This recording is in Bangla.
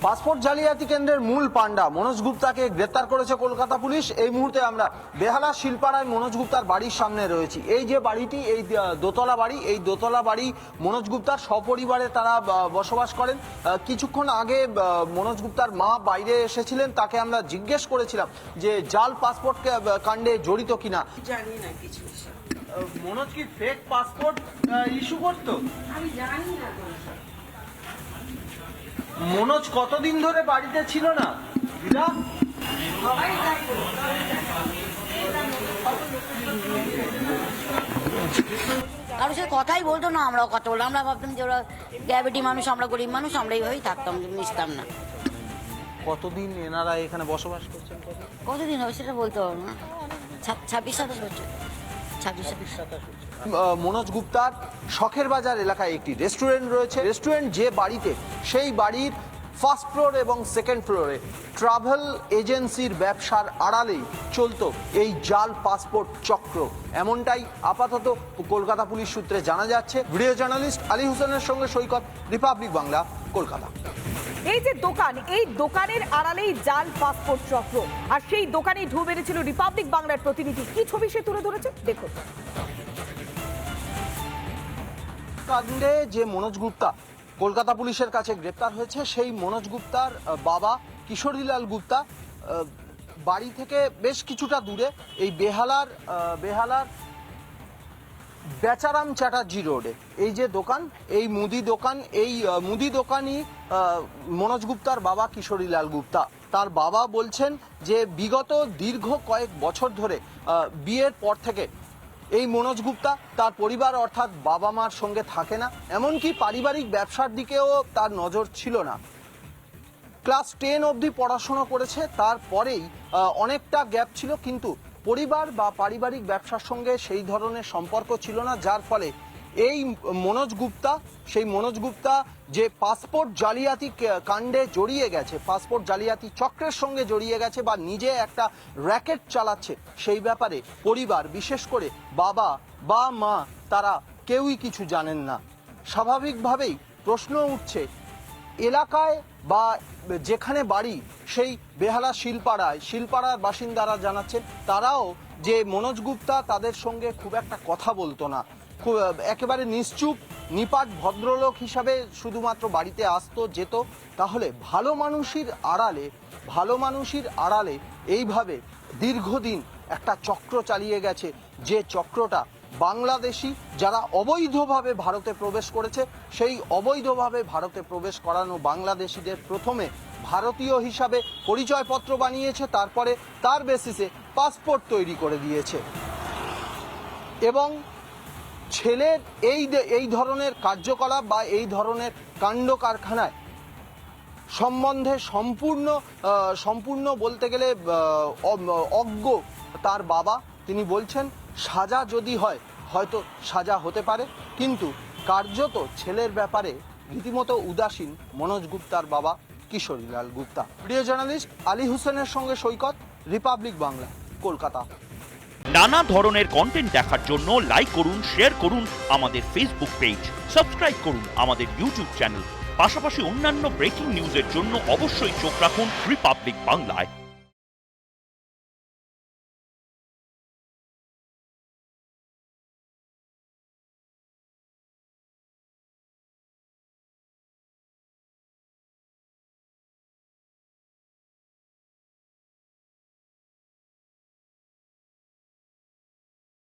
পাসপোর্ট জালিয়াতি কেন্দ্রের মূল পান্ডা মনোজ গুপ্তাকে গ্রেপ্তার করেছে কলকাতা পুলিশ। এই মুহূর্তে আমরা বেহালা শিলপাড়ায় মনোজ গুপ্তার বাড়ির সামনে রয়েছি। এই যে বাড়িটি, এই দোতলা বাড়ি, এই দোতলা বাড়ি মনোজ গুপ্তার সপরিবারে তারা বসবাস করেন। কিছুক্ষণ আগে মনোজ গুপ্তার মা বাইরে এসেছিলেন, তাকে আমরা জিজ্ঞেস করেছিলাম যে জাল পাসপোর্ট কাণ্ডে জড়িত কিনা। জানি না কিছু। মনোজ কি ফেক পাসপোর্ট ইস্যু করতো? আমি জানি না। মনোজ কতদিন ধরে বাড়িতে ছিল না? কারোর সাথে কথাই বলতো না, আমরাও কথা বললাম। আমরা ভাবতাম যে ওরা গ্র্যাভিটি মানুষ, আমরা গরিব মানুষ, আমরা এইভাবেই থাকতাম, মিশতাম না। কতদিন এনারা এখানে বসবাস করছেন? কতদিন হবে সেটা বলতে পারবো না। 26-27 বছর। 26-27। মনোজ গুপ্তার শখের বাজার এলাকায় একটি রেস্টুরেন্ট রয়েছে। রেস্টুরেন্ট যে বাড়িতে, সেই বাড়ির ফার্স্ট ফ্লোর এবং সেকেন্ড ফ্লোরে ট্রাভেল এজেন্সির ব্যবসার আড়ালেই চলতো এই জাল পাসপোর্ট চক্র। এমনটাই আপাতত কলকাতা পুলিশ সূত্রে জানা যাচ্ছে। ভিডিও জার্নালিস্ট আলী হোসেনের সঙ্গে সৈকত, রিপাবলিক বাংলা, কলকাতা। এই যে দোকান, এই দোকানের আড়ালেই জাল পাসপোর্ট চক্র, আর সেই দোকানে ঢু বেড়েছিল রিপাবলিক বাংলার প্রতিনিধি। কি ছবি সে তুলে ধরেছে দেখুন। কাণ্ডে যে মনোজ গুপ্তা কলকাতা পুলিশের কাছে গ্রেপ্তার হয়েছে, সেই মনোজ গুপ্তার বাবা কিশোরীলাল গুপ্তা বাড়ি থেকে বেশ কিছুটা দূরে এই বেহালার বেচারাম চ্যাটার্জি রোডে এই যে দোকান, এই মুদি দোকান, এই মুদি দোকানই মনোজ গুপ্তার বাবা কিশোরীলাল গুপ্তা। তার বাবা বলছেন যে বিগত দীর্ঘ কয়েক বছর ধরে বিয়ের পর থেকে এই মনোজ গুপ্তা তার পরিবার অর্থাৎ বাবা মার সঙ্গে থাকে না, এমনকি পারিবারিক ব্যবসার দিকেও তার নজর ছিল না। ক্লাস 10 অবধি পড়াশোনা করেছে, তারপরেই অনেকটা গ্যাপ ছিল, কিন্তু পরিবার বা পারিবারিক ব্যবসার সঙ্গে সেই ধরনের সম্পর্ক ছিল না, যার ফলে এই মনোজ গুপ্তা, সেই মনোজ গুপ্তা যে পাসপোর্ট জালিয়াতি কাণ্ডে জড়িয়ে গেছে, পাসপোর্ট জালিয়াতি চক্রের সঙ্গে জড়িয়ে গেছে বা নিজে একটা র্যাকেট চালাচ্ছে, সেই ব্যাপারে পরিবার, বিশেষ করে বাবা বা মা, তারা কেউই কিছু জানেন না। স্বাভাবিকভাবেই প্রশ্ন উঠছে, এলাকায় বা যেখানে বাড়ি সেই বেহালা শিলপাড়ার বাসিন্দারা জানাচ্ছেন তারাও যে মনোজ গুপ্তা তাদের সঙ্গে খুব একটা কথা বলতো না, একেবারে নিশ্চুপ নিপাট ভদ্রলোক হিসাবে শুধুমাত্র বাড়িতে আসতো যেত। তাহলে ভালো মানুষের আড়ালে এইভাবে দীর্ঘদিন একটা চক্র চালিয়ে গেছে, যে চক্রটা বাংলাদেশি যারা অবৈধভাবে ভারতে প্রবেশ করেছে, সেই অবৈধভাবে ভারতে প্রবেশ করানো বাংলাদেশিদের প্রথমে ভারতীয় হিসাবে পরিচয়পত্র বানিয়েছে, তারপরে তার বেসিসে পাসপোর্ট তৈরি করে দিয়েছে। এবং ছেলের এই ধরনের কার্যকলাপ বা এই ধরনের কাণ্ড কারখানায় সম্বন্ধে সম্পূর্ণ বলতে গেলে অজ্ঞ তার বাবা। তিনি বলছেন সাজা যদি হয় হয়তো সাজা হতে পারে, কিন্তু কার্যত ছেলের ব্যাপারে রীতিমতো উদাসীন মনোজ গুপ্তার বাবা কিশোরীলাল গুপ্তা। ভিডিও জার্নালিস্ট আলী হোসেনের সঙ্গে সৈকত, রিপাবলিক বাংলা, কলকাতা। নানা ধরনের কন্টেন্ট দেখার জন্য লাইক করুন, শেয়ার করুন আমাদের ফেসবুক পেজ, সাবস্ক্রাইব করুন আমাদের ইউটিউব চ্যানেল। পাশাপাশি অন্যান্য ব্রেকিং নিউজের জন্য অবশ্যই চোখ রাখুন রিপাবলিক বাংলায়।